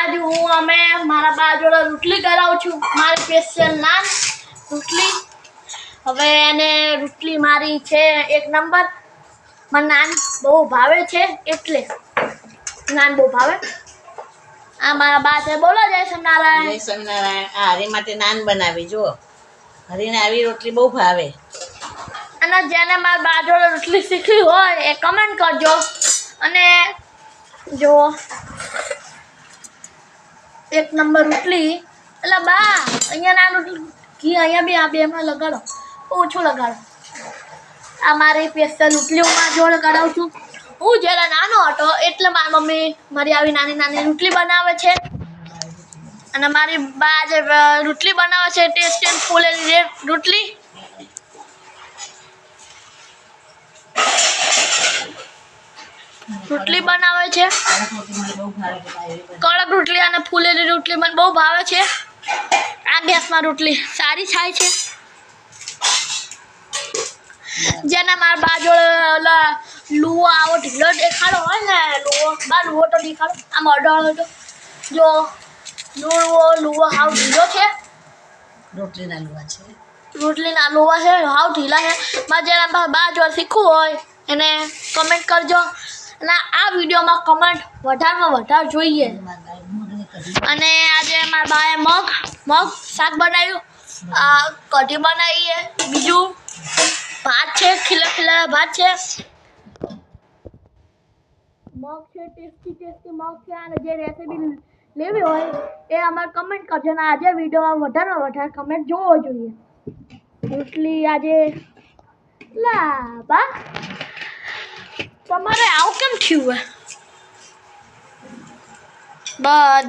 આજ હું મારા બા જોડે રોટલી કરાવું છું, મારી સ્પેશિયલ નાન રોટલી. હવે એને રોટલી મારી છે એક નંબર. મને નાન બહુ ભાવે છે એટલે નાન બહુ ભાવે. આ મારા બા છે. બોલો જય સ્વામિનારાયણ. જય સ્વામિનારાયણ. આ હરી માટે નાન બનાવી. જો હરીને આવી રોટલી બહુ ભાવે. અને જેને મારા બા જોડે રોટલી શીખવી હોય એ કમેન્ટ કરજો. અને જો એક નંબર રોટલી. એટલે બા અહીંયા નાન રોટલી ઘી અહીંયા બી આ બેમાં લગાડો, ઓછું લગાડો. આ મારી સ્પેશિયલ રોટલી હું મારા જોડે કરાવું છું. હું જ્યારે નાનો હતો એટલે મારી મમ્મી મારી આવી નાની નાની રોટલી બનાવે છે. અને મારી બા જે રોટલી બનાવે છે ટેસ્ટી અને ફૂલેલી રોટલી. રોટલી બનાવે છે કડક રોટલી અને ફૂલેલી રોટલી મને બહુ ભાવે છે. આ ગેસમાં રોટલી સારી થાય છે. જેને મારા બા જોડે લુવો આવો ઢીલો દેખાડો હોય ને, લુવો તો દેખાડો. આમ અડાડો તો જો લુવો હાવ ઢીલો છે. રોટલીના લુવા છે. રોટલીના લુવા છે, હાવ ઢીલા છે. મારે જેને બા જોડે શીખવું હોય એને કમેન્ટ કરજો. અને આ વિડીયોમાં કમેન્ટ વધારેમાં વધારે જોઈએ. અને આજે મારા બાએ મગ શાક બનાવ્યું, કઢી બનાવી છે, બીજું ભાત છે, ખીલા ભાત છે, મગ છે, ટેસ્ટી મગ છે. અને જે રેસીપી લેવી હોય એ અમારે કમેન્ટ કરજો. અને આજે વિડીયોમાં વધારેમાં વધારે કમેન્ટ જોવો જોઈએ. રોટલી આજે બા તમારે આવું કેમ થયું? બસ